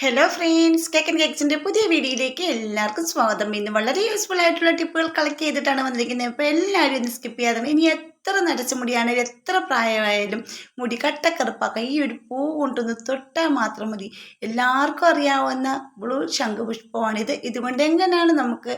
Hello friends, cake and കേക്സിൻ്റെ പുതിയ വീഡിയോയിലേക്ക് എല്ലാവർക്കും സ്വാഗതം. ഇന്ന് വളരെ യൂസ്ഫുൾ ആയിട്ടുള്ള ടിപ്പുകൾ കളക്ട് ചെയ്തിട്ടാണ് വന്നിരിക്കുന്നത്. അപ്പോൾ എല്ലാവരും ഇന്ന് സ്കിപ്പ് ചെയ്യാതെ. ഇനി എത്ര നരച്ച മുടിയാണെങ്കിലും എത്ര പ്രായമായാലും മുടി കട്ടക്കറുപ്പാക്കാം ഈ ഒരു പൂ കൊണ്ടൊന്ന് തൊട്ടാൽ മാത്രം മതി. എല്ലാവർക്കും അറിയാവുന്ന ബ്ലൂ ശംഖുപുഷ്പമാണിത്. ഇതുകൊണ്ട് എങ്ങനെയാണ് നമുക്ക്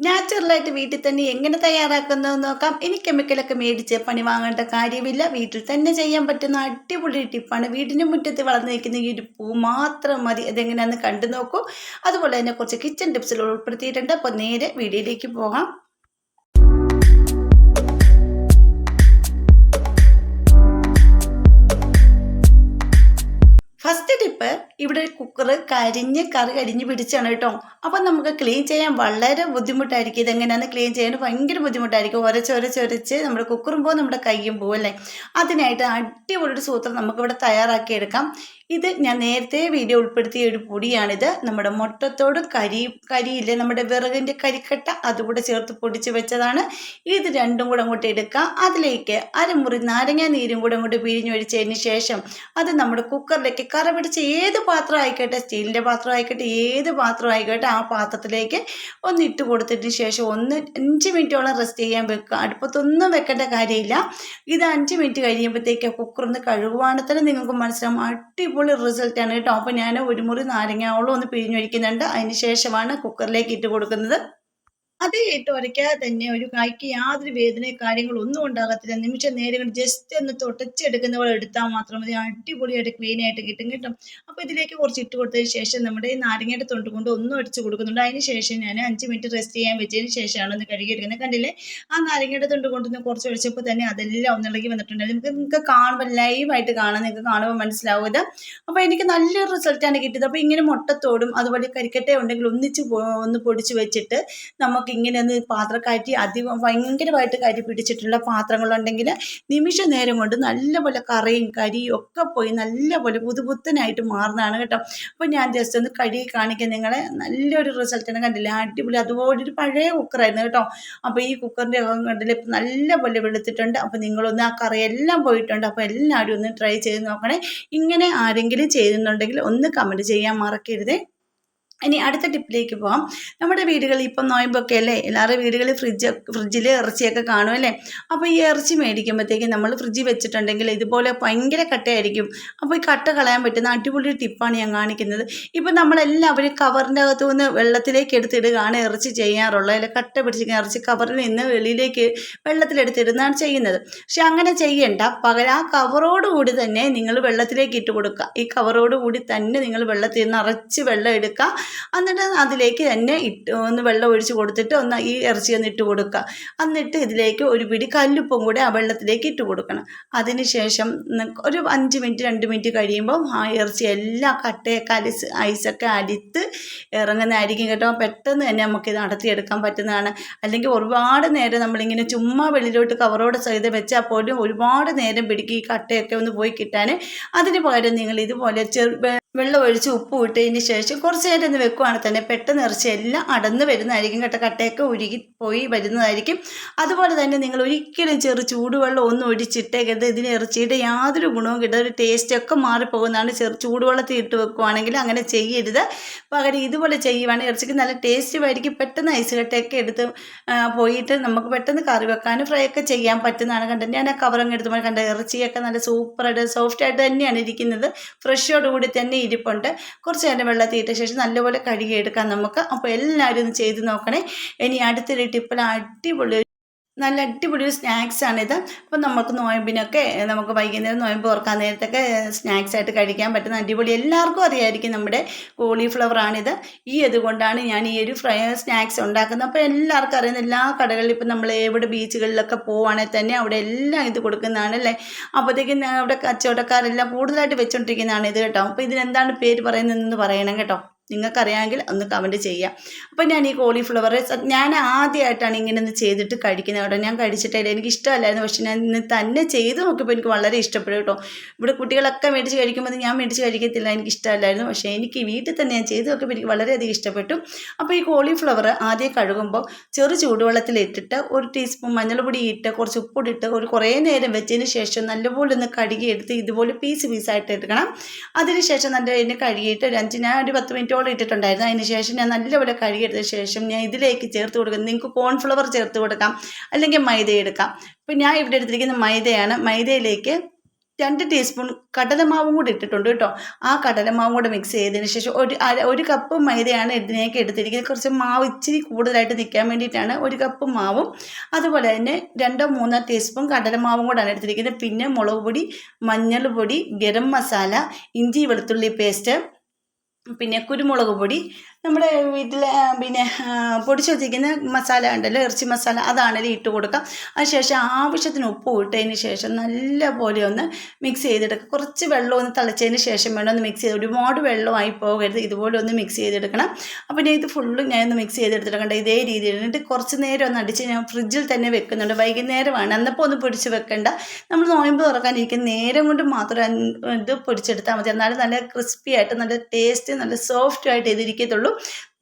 നാച്ചുറലായിട്ട് വീട്ടിൽ തന്നെ എങ്ങനെ തയ്യാറാക്കുന്നതെന്ന് നോക്കാം. ഇനി കെമിക്കലൊക്കെ മേടിച്ച് പണി വാങ്ങേണ്ട കാര്യമില്ല. വീട്ടിൽ തന്നെ ചെയ്യാൻ പറ്റുന്ന അടിപൊളി ടിപ്പാണ്. വീടിൻ്റെ മുറ്റത്ത് വളർന്നു നിൽക്കുന്ന ഈ ഒരു പൂ മാത്രം മതി. അതെങ്ങനെയാണെന്ന് കണ്ടു നോക്കൂ. അതുപോലെ തന്നെ കുറച്ച് കിച്ചൺ ടിപ്സിൽ ഉൾപ്പെടുത്തിയിട്ടുണ്ട്. അപ്പോൾ നേരെ വീഡിയോയിലേക്ക് പോകാം. ഫസ്റ്റ് ടിപ്പ്, ഇവിടെ കുക്കർ കറി കരിഞ്ഞ് പിടിച്ചാണ് കേട്ടോ. അപ്പം നമുക്ക് ക്ലീൻ ചെയ്യാൻ വളരെ ബുദ്ധിമുട്ടായിരിക്കും. ഇതെങ്ങനെയാണ് ക്ലീൻ ചെയ്യാൻ ഭയങ്കര ബുദ്ധിമുട്ടായിരിക്കും. ഒരച്ചൊരച്ചൊരച്ച് നമ്മുടെ കുക്കറും പോകും, നമ്മുടെ കയ്യും പോകും അല്ലേ. അതിനായിട്ട് അടിപൊളി ഒരു സൂത്രം നമുക്കിവിടെ തയ്യാറാക്കിയെടുക്കാം. ഇത് ഞാൻ നേരത്തെ വീഡിയോ ഉൾപ്പെടുത്തിയ ഒരു പൊടിയാണിത്. നമ്മുടെ മുട്ടത്തോട് കരിയില്ലേ, നമ്മുടെ വിറകിൻ്റെ കരിക്കട്ട, അതുകൂടെ ചേർത്ത് പൊടിച്ച് വെച്ചതാണ്. ഇത് രണ്ടും കൂടെ അങ്ങോട്ട് എടുക്കാം. അതിലേക്ക് അരമുറി നാരങ്ങ നീരും കൂടെ അങ്ങോട്ട് പിഴിഞ്ഞൊഴിച്ചതിന് ശേഷം അത് നമ്മുടെ കുക്കറിലേക്ക് കറ പിടിച്ച് ഏത് പാത്രം ആയിക്കോട്ടെ, സ്റ്റീലിൻ്റെ പാത്രം ആയിക്കോട്ടെ, ഏത് പാത്രം ആയിക്കോട്ടെ, ആ പാത്രത്തിലേക്ക് ഒന്ന് ഇട്ട് കൊടുത്തതിന് ശേഷം 5 മിനിറ്റോളം റെസ്റ്റ് ചെയ്യാൻ വെക്കുക. അടുപ്പത്തൊന്നും വെക്കേണ്ട കാര്യമില്ല. ഇത് 5 മിനിറ്റ് കഴിയുമ്പോഴത്തേക്ക് കുക്കറൊന്ന് കഴുകുവാണെങ്കിൽ തന്നെ നിങ്ങൾക്ക് മനസ്സിലാവും അടിപൊളി റിസൾട്ടാണ് കേട്ടോ. അപ്പോൾ ഞാൻ ഒരു മുറി നാരങ്ങയോളം ഒന്ന് പിഴിഞ്ഞൊഴിക്കുന്നുണ്ട്. അതിന് ശേഷമാണ് കുക്കറിലേക്ക് ഇട്ട് കൊടുക്കുന്നത്. അത് ഇട്ട് ഉരയ്ക്കാതെ തന്നെ ഒരു കായ്ക്ക് യാതൊരു വേദനയും കാര്യങ്ങളൊന്നും ഉണ്ടാകത്തില്ല. നിമിഷം നേരം കൊണ്ട് ജസ്റ്റ് ഒന്ന് തുടച്ചെടുക്കുന്ന പോലെ എടുത്താൽ മാത്രം മതി. അടിപൊളിയായിട്ട് ക്ലീൻ ആയിട്ട് കിട്ടും കേട്ടോ. അപ്പോൾ ഇതിലേക്ക് കുറച്ച് ഇട്ട് കൊടുത്തതിന് ശേഷം നമ്മുടെ ഈ നാരങ്ങയുടെ തൊണ്ട് കൊണ്ട് ഒന്നും അടിച്ച് കൊടുക്കുന്നുണ്ട്. അതിന് ശേഷം ഞാൻ 5 മിനിറ്റ് റെസ്റ്റ് ചെയ്യാൻ വെച്ചതിന് ശേഷമാണ് ഒന്ന് കഴുകിയെടുക്കുന്നത്. കണ്ടില്ലേ, ആ നാരങ്ങയുടെ തൊണ്ട് കൊണ്ടൊന്ന് കുറച്ച് ഒഴിച്ചപ്പോൾ തന്നെ അതെല്ലാം ഒന്നിളകി വന്നിട്ടുണ്ട്. നിങ്ങൾക്ക് കാണുമ്പോൾ ലൈവായിട്ട് കാണാൻ നിങ്ങൾക്ക് കാണുമ്പോൾ മനസ്സിലാവും ഇത്. അപ്പോൾ എനിക്ക് നല്ലൊരു റിസൾട്ടാണ് കിട്ടിയത്. അപ്പോൾ ഇങ്ങനെ മുട്ടത്തോടും അതുപോലെ കരിക്കട്ട ഉണ്ടെങ്കിൽ ഒന്ന് പൊടിച്ച് വെച്ചിട്ട് നമുക്ക് ഇങ്ങനെ ഒന്ന് പാത്രം കയറ്റി ഭയങ്കരമായിട്ട് കരി പിടിച്ചിട്ടുള്ള പാത്രങ്ങളുണ്ടെങ്കിൽ നിമിഷ നേരം കൊണ്ട് നല്ലപോലെ കറിയും കരിയും ഒക്കെ പോയി നല്ലപോലെ പുതുപുത്തനായിട്ട് മാറുന്നതാണ് കേട്ടോ. അപ്പോൾ ഞാൻ ജസ്റ്റ് ഒന്ന് കഴുകി കാണിക്കാൻ നിങ്ങളെ. നല്ലൊരു റിസൾട്ടാണ്, കണ്ടില്ല, അടിപൊളി. അതുപോലെ ഒരു പഴയ കുക്കറായിരുന്നു കേട്ടോ. അപ്പോൾ ഈ കുക്കറിൻ്റെ കണ്ടില്ല നല്ലപോലെ വെളുത്തിട്ടുണ്ട്. അപ്പോൾ നിങ്ങളൊന്ന് ആ കറിയെല്ലാം പോയിട്ടുണ്ട്. അപ്പോൾ എല്ലാവരും ഒന്ന് ട്രൈ ചെയ്ത് നോക്കണേ. ഇങ്ങനെ ആരെങ്കിലും ചെയ്യുന്നുണ്ടെങ്കിൽ ഒന്ന് കമൻറ്റ് ചെയ്യാൻ മറക്കരുതേ. ഇനി അടുത്ത ടിപ്പിലേക്ക് പോകാം. നമ്മുടെ വീടുകളിൽ ഇപ്പം നോയമ്പൊക്കെ അല്ലേ, എല്ലാവരുടെ വീടുകളിൽ ഫ്രിഡ്ജിൽ ഇറച്ചിയൊക്കെ കാണുമല്ലേ. അപ്പോൾ ഈ ഇറച്ചി മേടിക്കുമ്പോഴത്തേക്കും നമ്മൾ ഫ്രിഡ്ജിൽ വെച്ചിട്ടുണ്ടെങ്കിൽ ഇതുപോലെ ഭയങ്കര കട്ടയായിരിക്കും. അപ്പോൾ ഈ കട്ട കളയാൻ പറ്റുന്ന അടിപൊളി ടിപ്പാണ് ഞാൻ കാണിക്കുന്നത്. ഇപ്പം നമ്മളെല്ലാവരും കവറിൻ്റെ അകത്തു നിന്ന് വെള്ളത്തിലേക്ക് എടുത്തിടുകയാണ് ഇറച്ചി ചെയ്യാറുള്ളത്. അല്ലെ, കട്ട പിടിച്ചിരിക്കുന്ന ഇറച്ചി കവറിൽ നിന്ന് വെളിയിലേക്ക് വെള്ളത്തിലെടുത്തിടുന്നതാണ് ചെയ്യുന്നത്. പക്ഷെ അങ്ങനെ ചെയ്യണ്ട. പകരം ആ കവറോടുകൂടി തന്നെ നിങ്ങൾ വെള്ളത്തിലേക്ക് ഇട്ട് കൊടുക്കുക. ഈ കവറോടുകൂടി തന്നെ നിങ്ങൾ വെള്ളത്തിൽ നിറച്ച് വെള്ളം എടുക്കുക. എന്നിട്ട് അതിലേക്ക് തന്നെ ഒന്ന് വെള്ളം ഒഴിച്ച് കൊടുത്തിട്ട് ഒന്ന് ഈ ഇറച്ചി ഒന്ന് ഇട്ട് കൊടുക്കുക. എന്നിട്ട് ഇതിലേക്ക് ഒരു പിടി കല്ലുപ്പും കൂടെ ആ വെള്ളത്തിലേക്ക് ഇട്ട് കൊടുക്കണം. അതിന് ശേഷം ഒരു 5 മിനിറ്റ് 2 മിനിറ്റ് കഴിയുമ്പോൾ ആ ഇറച്ചി എല്ലാം കട്ടയൊക്കെ ഐസൊക്കെ അരിത്ത് ഇറങ്ങുന്നതായിരിക്കും കേട്ടോ. പെട്ടെന്ന് തന്നെ നമുക്കിത് നടത്തിയെടുക്കാൻ പറ്റുന്നതാണ്. അല്ലെങ്കിൽ ഒരുപാട് നേരം നമ്മളിങ്ങനെ ചുമ്മാ വെളിയിലോട്ട് കവറോടെ സഹിതം വെച്ചാൽ പോലും ഒരുപാട് നേരം പിടിക്കും ഈ കട്ടയൊക്കെ ഒന്ന് പോയി കിട്ടാൻ. അതിന് പകരം നിങ്ങൾ ഇതുപോലെ വെള്ളം ഒഴിച്ച് ഉപ്പ് ഇട്ടതിന് ശേഷം കുറച്ച് നേരം ഒന്ന് വെക്കുവാണെങ്കിൽ തന്നെ പെട്ടെന്ന് ഇറച്ചി എല്ലാം അടന്ന് വരുന്നതായിരിക്കും കേട്ടോ. കട്ടയൊക്കെ ഉരുകി പോയി വരുന്നതായിരിക്കും. അതുപോലെ തന്നെ നിങ്ങൾ ഒരിക്കലും ചൂടുവെള്ളം ഒന്നും ഒഴിച്ചിട്ടേക്കരുത്. ഇതിന് ഇറച്ചിയുടെ യാതൊരു ഗുണവും കിട്ടുക, ഒരു ടേസ്റ്റൊക്കെ മാറിപ്പോകുന്നതാണ്. ചൂടുവെള്ളത്തിൽ ഇട്ട് വെക്കുവാണെങ്കിൽ അങ്ങനെ ചെയ്യരുത്. പകരം ഇതുപോലെ ചെയ്യുവാണെങ്കിൽ ഇറച്ചിക്ക് നല്ല ടേസ്റ്റുമായിരിക്കും. പെട്ടെന്ന് ഐസ് കട്ടയൊക്കെ എടുത്ത് പോയിട്ട് നമുക്ക് പെട്ടെന്ന് കറി വെക്കാനും ഫ്രൈ ഒക്കെ ചെയ്യാൻ പറ്റുന്നതാണ്. കണ്ടത് ഞാൻ ആ കവറങ്ങ് എടുത്തുമ്പോൾ കണ്ട ഇറച്ചിയൊക്കെ നല്ല സൂപ്പറായിട്ട് സോഫ്റ്റായിട്ട് തന്നെയാണ് ഇരിക്കുന്നത്. ഫ്രഷോടുകൂടി തന്നെ ഇരിപ്പുണ്ട്. കുറച്ച് നേരം വെള്ളത്തിൽ ഇട്ട ശേഷം നല്ലപോലെ കഴുകിയെടുക്കാം നമുക്ക്. അപ്പോൾ എല്ലാവരും ഒന്ന് ചെയ്ത് നോക്കണേ. ഇനി അടുത്തൊരു ടിപ്പിൽ നല്ല അടിപൊളി ഒരു സ്നാക്സാണിത്. അപ്പോൾ നമുക്ക് നോയമ്പിനൊക്കെ നമുക്ക് വൈകുന്നേരം നോയമ്പ് തുറക്കാൻ നേരത്തൊക്കെ സ്നാക്സായിട്ട് കഴിക്കാൻ പറ്റുന്ന അടിപൊളി, എല്ലാവർക്കും അറിയായിരിക്കും, നമ്മുടെ കോളിഫ്ലവറാണിത്. അതുകൊണ്ടാണ് ഞാൻ ഈ ഒരു സ്നാക്സ് ഉണ്ടാക്കുന്നത്. അപ്പോൾ എല്ലാവർക്കും അറിയുന്ന എല്ലാ കടകളിലും ഇപ്പം നമ്മൾ എവിടെ ബീച്ചുകളിലൊക്കെ പോവുകയാണെങ്കിൽ തന്നെ അവിടെ എല്ലാം ഇത് കൊടുക്കുന്നതാണ് അല്ലേ. അപ്പോഴത്തേക്കും അവിടെ കച്ചവടക്കാരെല്ലാം കൂടുതലായിട്ട് വെച്ചുകൊണ്ടിരിക്കുന്നതാണ് ഇത് കേട്ടോ. അപ്പോൾ ഇതിനെന്താണ് പേര് പറയുന്നതെന്ന് പറയണം കേട്ടോ. നിങ്ങൾക്കറിയാമെങ്കിൽ ഒന്ന് കമൻറ്റ് ചെയ്യാം. അപ്പോൾ ഞാൻ ഈ കോളിഫ്ലവർ ഞാൻ ആദ്യമായിട്ടാണ് ഇങ്ങനെ ഒന്ന് ചെയ്തിട്ട് കഴിക്കുന്നത് കേട്ടോ. ഞാൻ കഴിച്ചിട്ടില്ല, എനിക്ക് ഇഷ്ടമല്ലായിരുന്നു. പക്ഷെ ഞാൻ ഇന്ന് തന്നെ ചെയ്ത് നോക്കിയപ്പോൾ എനിക്ക് വളരെ ഇഷ്ടപ്പെടും കേട്ടോ. ഇവിടെ കുട്ടികളൊക്കെ മേടിച്ച് കഴിക്കുമ്പോൾ ഞാൻ മേടിച്ച് കഴിക്കത്തില്ല, എനിക്ക് ഇഷ്ടമല്ലായിരുന്നു. പക്ഷേ എനിക്ക് വീട്ടിൽ തന്നെ ഞാൻ ചെയ്ത് നോക്കിയപ്പോൾ എനിക്ക് വളരെയധികം ഇഷ്ടപ്പെട്ടു. അപ്പോൾ ഈ കോളിഫ്ലവർ ആദ്യം കഴുകുമ്പോൾ ചെറു ചൂടുവെള്ളത്തിലിട്ടിട്ട് 1 ടീസ്പൂൺ മഞ്ഞൾപ്പൊടി ഇട്ട് കുറച്ച് ഉപ്പിട്ടിട്ട് കുറേ നേരം വെച്ചതിന് ശേഷം നല്ലപോലെ ഒന്ന് കഴുകിയെടുത്ത് ഇതുപോലെ പീസായിട്ട് എടുക്കണം. അതിനുശേഷം നല്ല എന്നെ കഴുകിയിട്ട് ഞാൻ ഒരു 10 മിനിറ്റോളം ഇട്ടിട്ടുണ്ടായിരുന്നു. അതിന് ശേഷം ഞാൻ നല്ലപോലെ കഴുകിയെടുത്ത ശേഷം ഞാൻ ഇതിലേക്ക് ചേർത്ത് കൊടുക്കുന്നത്, നിങ്ങൾക്ക് കോൺഫ്ലവർ ചേർത്ത് കൊടുക്കാം, അല്ലെങ്കിൽ മൈദ എടുക്കാം. ഇപ്പം ഞാൻ ഇവിടെ എടുത്തിരിക്കുന്ന മൈദയാണ്. മൈദയിലേക്ക് 2 ടീസ്പൂൺ കടലമാവും കൂടി ഇട്ടിട്ടുണ്ട് കേട്ടോ. ആ കടലമാവും കൂടെ മിക്സ് ചെയ്തതിന് ശേഷം ഒരു കപ്പ് മൈദയാണ് ഇതിലേക്ക് എടുത്തിരിക്കുന്നത്. കുറച്ച് മാവ് ഇച്ചിരി കൂടുതലായിട്ട് നിൽക്കാൻ വേണ്ടിയിട്ടാണ് 1 കപ്പ് മാവും അതുപോലെ തന്നെ 2-3 ടീസ്പൂൺ കടലമാവും കൂടെയാണ് എടുത്തിരിക്കുന്നത്. പിന്നെ മുളക് പൊടി, മഞ്ഞൾപ്പൊടി, ഗരം മസാല, ഇഞ്ചി വെളുത്തുള്ളി പേസ്റ്റ്, പിന്നെ കുരുമുളക് പൊടി, നമ്മുടെ വീട്ടിലെ പിന്നെ പൊടിച്ച് വെച്ചിരിക്കുന്ന മസാല ഉണ്ടല്ലോ, ഇറച്ചി മസാല, അതാണെങ്കിലും ഇട്ട് കൊടുക്കാം. അതിനുശേഷം ആവശ്യത്തിന് ഉപ്പ് ഇട്ടതിന് ശേഷം നല്ലപോലെ ഒന്ന് മിക്സ് ചെയ്തെടുക്കുക. കുറച്ച് വെള്ളം ഒന്ന് തിളച്ചതിന് ശേഷം വേണം ഒന്ന് മിക്സ് ചെയ്ത്, ഒരുപാട് വെള്ളമായി പോകരുത്, ഇതുപോലെ ഒന്ന് മിക്സ് ചെയ്തെടുക്കണം. അപ്പോൾ ഞാൻ ഇത് ഫുള്ളും ഞാനൊന്ന് മിക്സ് ചെയ്തെടുത്തിട്ടുണ്ട് ഇതേ രീതിയിൽ. എന്നിട്ട് കുറച്ച് നേരം ഒന്ന് അടിച്ച് ഞാൻ ഫ്രിഡ്ജിൽ തന്നെ വെക്കുന്നുണ്ട്. വൈകുന്നേരമാണ്, അന്നപ്പോൾ ഒന്ന് പൊടിച്ച് വെക്കണ്ട, നമ്മൾ നോയമ്പ് തുറക്കാനിരിക്കുന്ന നേരം കൊണ്ട് മാത്രം ഇത് പൊടിച്ചെടുത്താൽ മതി. എന്നാലും നല്ല ക്രിസ്പി ആയിട്ട് നല്ല ടേസ്റ്റ് നല്ല സോഫ്റ്റ് ആയിട്ട് ഇതിരിക്കത്തുള്ളൂ.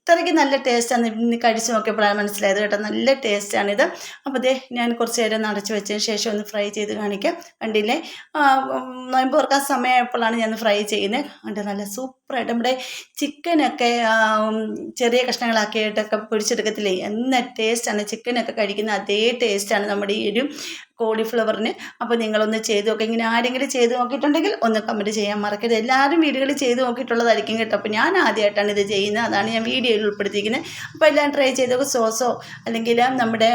ഇത്രയ്ക്ക് നല്ല ടേസ്റ്റാണ്. ഇന്ന് കഴിച്ച് നോക്കിയപ്പോഴാണ് മനസ്സിലായത് കേട്ടോ, നല്ല ടേസ്റ്റാണിത്. അപ്പോൾ ദേ ഞാൻ കുറച്ച് നേരം അടച്ച് വെച്ചതിന് ശേഷം ഒന്ന് ഫ്രൈ ചെയ്ത് കാണിക്കാം. കണ്ടില്ലേ, നോയമ്പ് തുറക്കാൻ സമയമായപ്പോഴാണ് ഞാൻ ഫ്രൈ ചെയ്യുന്നത്. കണ്ട് നല്ല സൂപ്പറായിട്ട് നമ്മുടെ ചിക്കനൊക്കെ ചെറിയ കഷ്ണങ്ങളാക്കിയിട്ടൊക്കെ പൊരിച്ചെടുക്കത്തില്ലേ, എന്ന ടേസ്റ്റാണ്. ചിക്കനൊക്കെ കഴിക്കുന്ന അതേ ടേസ്റ്റാണ് നമ്മുടെ ഈ ഒരു കോളിഫ്ലവറിന്. അപ്പോൾ നിങ്ങളൊന്ന് ചെയ്ത് നോക്കുക. ഇങ്ങനെ ആരെങ്കിലും ചെയ്ത് നോക്കിയിട്ടുണ്ടെങ്കിൽ ഒന്ന് കമൻറ്റ് ചെയ്യാൻ മറക്കരുത്. എല്ലാവരും വീടുകളിൽ ചെയ്ത് നോക്കിയിട്ടുള്ളതായിരിക്കും കേട്ടോ. അപ്പോൾ ഞാൻ ആദ്യമായിട്ടാണ് ഇത് ചെയ്യുന്നത്, അതാണ് ഞാൻ വീഡിയോയിൽ ഉൾപ്പെടുത്തിയിരിക്കുന്നത്. അപ്പോൾ എല്ലാം ട്രൈ ചെയ്ത് നോക്കുക. സോസോ അല്ലെങ്കിൽ നമ്മുടെ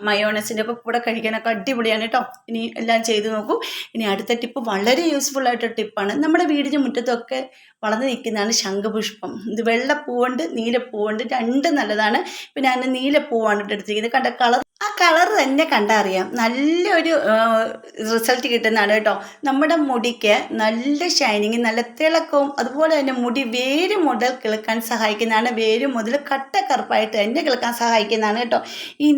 മയോണസിൻ്റെ ഒക്കെ കൂടെ കഴിക്കാനൊക്കെ അടിപൊളിയാണ് കേട്ടോ. ഇനി എല്ലാം ചെയ്ത് നോക്കൂ. ഇനി അടുത്ത ടിപ്പ് വളരെ യൂസ്ഫുൾ ആയിട്ടൊരു ടിപ്പാണ്. നമ്മുടെ വീടിന് മുറ്റത്തൊക്കെ വളർന്നു നിൽക്കുന്നതാണ് ശംഖുപുഷ്പം. ഇത് വെള്ളപ്പൂവുണ്ട്, നീലപ്പൂവുണ്ട്, രണ്ടും നല്ലതാണ്. ഇപ്പം ഞാൻ നീലപ്പൂവാണ് എടുത്തിരിക്കുന്നത്. കണ്ട കളർ, ആ കളർ തന്നെ കണ്ടാൽ അറിയാം, നല്ലൊരു റിസൾട്ട് കിട്ടുന്നതാണ് കേട്ടോ. നമ്മുടെ മുടിക്ക് നല്ല ഷൈനിങ്, നല്ല തിളക്കവും, അതുപോലെ തന്നെ മുടി വേര് മുതൽ കിളുക്കാൻ സഹായിക്കുന്നതാണ്. വേര് മുതൽ കട്ടക്കറുപ്പായിട്ട് തന്നെ കിളുക്കാൻ സഹായിക്കുന്നതാണ് കേട്ടോ ഈ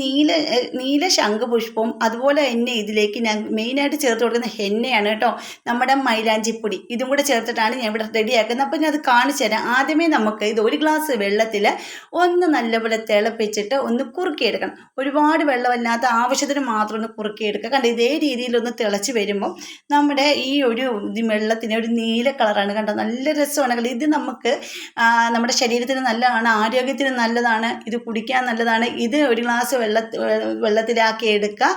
നീല ശംഖുപുഷ്പവും. അതുപോലെ തന്നെ ഇതിലേക്ക് ഞാൻ മെയിനായിട്ട് ചേർത്ത് കൊടുക്കുന്ന ഹെന്നയാണ് കേട്ടോ, നമ്മുടെ മൈലാഞ്ചിപ്പൊടി. ഇതും കൂടെ ചേർത്തിട്ടാണ് ഞാൻ ഇവിടെ റെഡിയാക്കുന്നത്. അപ്പോൾ ഞാൻ അത് കാണിച്ചു തരാം. ആദ്യമേ നമുക്ക് ഇത് 1 ഗ്ലാസ് വെള്ളത്തിൽ ഒന്ന് നല്ലപോലെ തിളപ്പിച്ചിട്ട് ഒന്ന് കുറുക്കിയെടുക്കണം. ഒരുപാട് വെള്ളമല്ലാത്ത ആവശ്യത്തിന് മാത്രം ഒന്ന് കുറുക്കിയെടുക്കുക. കണ്ട ഇതേ രീതിയിലൊന്ന് തിളച്ച് വരുമ്പോൾ നമ്മുടെ ഈ ഒരു വെള്ളത്തിന് ഒരു നീല കളറാണ്. കണ്ടോ, നല്ല രസമാണ്. ഇത് നമുക്ക് നമ്മുടെ ശരീരത്തിന് നല്ലതാണ്, ആരോഗ്യത്തിന് നല്ലതാണ്, ഇത് കുടിക്കാൻ നല്ലതാണ്. ഇത് 1 ഗ്ലാസ് വെള്ളത്തിലാക്കി എടുക്കുക.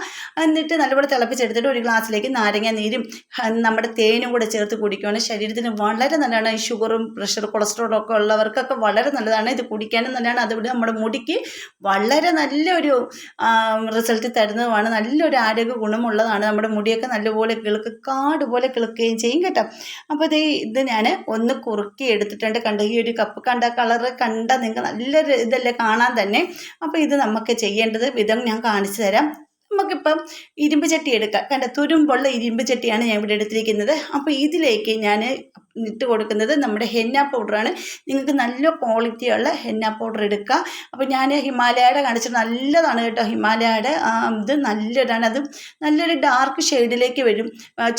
എന്നിട്ട് നല്ലപോലെ തിളപ്പിച്ചെടുത്തിട്ട് 1 ഗ്ലാസ്സിലേക്ക് നാരങ്ങ നീരും നമ്മുടെ തേനും കൂടെ ചേർത്ത് കുടിക്കുകയാണ്. ശരീരത്തിന് വളരെ നല്ലതാണ്. ഈ ഷുഗറും പ്രഷർ കൊളസ്ട്രോളും ഒക്കെ ഉള്ളവർക്കൊക്കെ വളരെ നല്ലതാണ്. ഇത് കുടിക്കാനും നല്ലതാണ്. അതുകൊണ്ട് നമ്മുടെ മുടിക്ക് വളരെ നല്ലൊരു റിസൾട്ട് തരുന്നതുമാണ്. നല്ലൊരു ആരോഗ്യ ഗുണമുള്ളതാണ്. നമ്മുടെ മുടിയൊക്കെ നല്ലപോലെ കാട് പോലെ കിളുക്കുകയും ചെയ്യും കേട്ടോ. അപ്പോൾ ഇത് ഞാൻ ഒന്ന് കുറുക്കി എടുത്തിട്ടുണ്ട്. കണ്ട ഈ ഒരു കപ്പ് കണ്ട കളറ് കണ്ട നിങ്ങൾക്ക് നല്ലൊരു ഇതല്ലേ കാണാൻ തന്നെ. അപ്പോൾ ഇത് നമുക്ക് ചെയ്യേണ്ടത് വിധം ഞാൻ കാണിച്ചു തരാം. നമുക്കിപ്പം ഇരുമ്പ് ചട്ടി എടുക്കാം. കണ്ട തുരുമ്പുള്ള ഇരുമ്പ് ചട്ടിയാണ് ഞാൻ ഇവിടെ എടുത്തിരിക്കുന്നത്. അപ്പോൾ ഇതിലേക്ക് ഞാൻ ഇട്ട് കൊടുക്കുന്നത് നമ്മുടെ ഹെന്ന പൗഡറാണ്. നിങ്ങൾക്ക് നല്ല ക്വാളിറ്റിയുള്ള ഹെന്ന പൗഡർ എടുക്കുക. അപ്പോൾ ഞാൻ ഹിമാലയയുടെ കാണിച്ചിട്ട് നല്ലതാണ് കേട്ടോ. ഹിമാലയയുടെ ഇത് നല്ലതാണ്. അത് നല്ലൊരു ഡാർക്ക് ഷെയ്ഡിലേക്ക് വരും,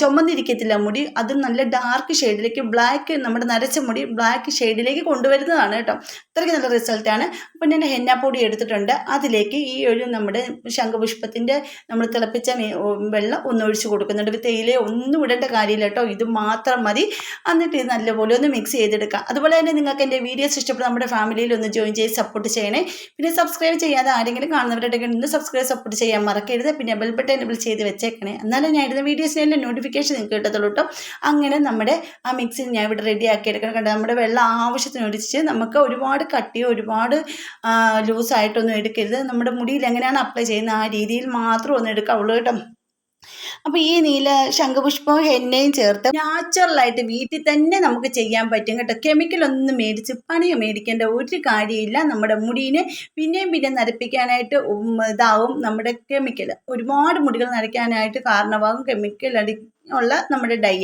ചുമന്നിരിക്കത്തില്ല മുടി. അത് നല്ല ഡാർക്ക് ഷെയ്ഡിലേക്ക്, ബ്ലാക്ക് നമ്മുടെ നരച്ച മുടി ബ്ലാക്ക് ഷെയ്ഡിലേക്ക് കൊണ്ടുവരുന്നതാണ് കേട്ടോ. അത്രയ്ക്ക് നല്ല റിസൾട്ടാണ്. അപ്പോൾ ഞാൻ ഹെന്ന പൊടി എടുത്തിട്ടുണ്ട്. അതിലേക്ക് ഈ ഒരു നമ്മുടെ ശംഖുപുഷ്പത്തിൻ്റെ നമ്മൾ തിളപ്പിച്ച വെള്ളം ഒന്നൊഴിച്ച് കൊടുക്കുന്നുണ്ട്. തേയില ഒന്നും ഇടേണ്ട കാര്യമില്ല കേട്ടോ, ഇത് മാത്രം മതി. എന്നിട്ട് ഇത് നല്ലപോലെ ഒന്ന് മിക്സ് ചെയ്തെടുക്കുക. അതുപോലെ തന്നെ നിങ്ങൾക്ക് എൻ്റെ വീഡിയോസ് ഇഷ്ടപ്പെട്ട് നമ്മുടെ ഫാമിലിയിൽ ഒന്ന് ജോയിൻ ചെയ്ത് സപ്പോർട്ട് ചെയ്യണേ. പിന്നെ സബ്സ്ക്രൈബ് ചെയ്യാതെ ആരെങ്കിലും കാണുന്നവരുണ്ടെങ്കിൽ ഇന്ന് സപ്പോർട്ട് ചെയ്യാൻ മറക്കരുത്. പിന്നെ ബെൽ ബട്ടൺ എനേബിൾ ചെയ്ത് വെച്ചേക്കണേ, എന്നാലും ഞാൻ ഇടുന്ന വീഡിയോസിൻ്റെ നോട്ടിഫിക്കേഷൻ നിങ്ങൾക്ക് കിട്ടത്തുള്ളൂ കേട്ടോ. അങ്ങനെ നമ്മുടെ ആ മിക്സിങ് ഞാൻ ഇവിടെ റെഡി ആക്കി എടുക്കണം. കണ്ടോ, നമ്മുടെ വെള്ളം ആവശ്യത്തിന് ഒഴിച്ച്, നമുക്ക് ഒരുപാട് കട്ടിയോ ഒരുപാട് ലൂസായിട്ടൊന്നും എടുക്കരുത്. നമ്മുടെ മുടിയിൽ എങ്ങനെയാണ് അപ്ലൈ ചെയ്യുന്നത് ആ രീതിയിൽ മാത്രം ഒന്ന് എടുക്കാവുള്ളൂ കേട്ടോ. അപ്പോൾ ഈ നീല ശംഖുപുഷ്പവും എണ്ണയും ചേർത്ത് നാച്ചുറലായിട്ട് വീട്ടിൽ തന്നെ നമുക്ക് ചെയ്യാൻ പറ്റും കേട്ടോ. കെമിക്കലൊന്നും മേടിച്ച് പണിയോ മേടിക്കേണ്ട ഒരു കാര്യമില്ല. നമ്മുടെ മുടീനെ പിന്നെയും നരപ്പിക്കാനായിട്ട് ഇതാവും നമ്മുടെ കെമിക്കൽ. ഒരുപാട് മുടികൾ നരയ്ക്കാനായിട്ട് കാരണമാകും കെമിക്കൽ ഉള്ള നമ്മുടെ ഡൈ.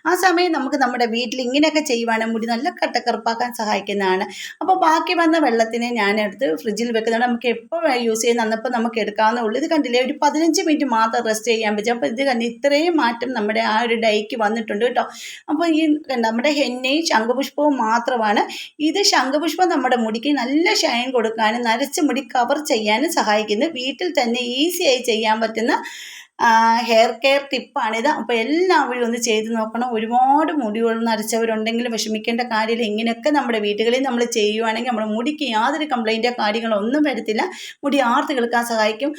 ആ സമയം നമുക്ക് നമ്മുടെ വീട്ടിൽ ഇങ്ങനെയൊക്കെ ചെയ്യുവാണെങ്കിൽ മുടി നല്ല കട്ടക്കറുപ്പാക്കാൻ സഹായിക്കുന്നതാണ്. അപ്പോൾ ബാക്കി വന്ന വെള്ളത്തിനെ ഞാനെടുത്ത് ഫ്രിഡ്ജിൽ വെക്കുന്നുണ്ട്. നമുക്ക് എപ്പോൾ യൂസ് ചെയ്യുന്ന അന്നപ്പോൾ നമുക്ക് എടുക്കാവുന്നേ ഉള്ളൂ. ഇത് കണ്ടില്ലേ, ഒരു 15 മിനിറ്റ് മാത്രം റെസ്റ്റ് ചെയ്യാൻ പറ്റും. അപ്പോൾ ഇത് കണ്ട് ഇത്രയും മാറ്റം നമ്മുടെ ആ ഒരു ഡൈക്ക് വന്നിട്ടുണ്ട് കേട്ടോ. അപ്പോൾ ഈ നമ്മുടെ ഹെന്നയും ശംഖുപുഷ്പവും മാത്രമാണ്. ഇത് ശംഖുപുഷ്പം നമ്മുടെ മുടിക്ക് നല്ല ഷൈൻ കൊടുക്കാനും നരച്ച മുടി കവർ ചെയ്യാനും സഹായിക്കുന്നു. വീട്ടിൽ തന്നെ ഈസിയായി ചെയ്യാൻ പറ്റുന്ന ഹെയർ കെയർ ടിപ്പാണിത്. അപ്പോൾ എല്ലാവരും ഒന്ന് ചെയ്ത് നോക്കണം. ഒരുപാട് മുടികൾ നരച്ചവരുണ്ടെങ്കിലും വിഷമിക്കേണ്ട കാര്യമില്ല. ഇങ്ങനെയൊക്കെ നമ്മുടെ വീടുകളിൽ നമ്മൾ ചെയ്യുവാണെങ്കിൽ നമ്മുടെ മുടിക്ക് യാതൊരു കംപ്ലൈൻറ്റോ കാര്യങ്ങളോ ഒന്നും വരത്തില്ല. മുടി ആർത്ത് കിളുക്കാൻ സഹായിക്കും.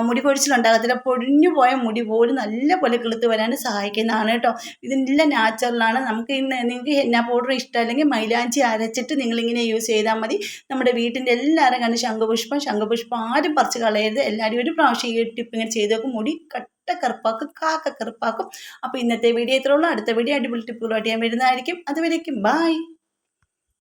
മുടി പൊഴിച്ചിലുണ്ടാകത്തില്ല. പൊഴിഞ്ഞു പോയ മുടി പോലും നല്ല പോലെ കിളുത്ത് വരാൻ സഹായിക്കുന്നതാണ് കേട്ടോ. ഇതെല്ലാം നാച്ചുറലാണ്. നമുക്ക് നിങ്ങൾക്ക് ഹെന്ന പൗഡർ ഇഷ്ടമല്ലെങ്കിൽ മൈലാഞ്ചി അരച്ചിട്ട് നിങ്ങളിങ്ങനെ യൂസ് ചെയ്താൽ മതി. നമ്മുടെ വീട്ടിൻ്റെ എല്ലാവരും കണ്ട് ശംഖുപുഷ്പം ആരും പറിച്ച് കളയരുത്. എല്ലാവരും ഒരു പ്രാവശ്യം ഈ ടിപ്പ് ഇങ്ങനെ ചെയ്ത് നോക്കും. മുടി കറുപ്പാക്കും, കറുപ്പാക്കും. അപ്പോൾ ഇന്നത്തെ വീഡിയോ ഇത്രയുള്ളൂ. അടുത്ത വീഡിയോ അടിപൊളി ടിപ്പുകളായിട്ട് ഞാൻ വരുന്നതായിരിക്കും. അതുവരേക്കും ബൈ.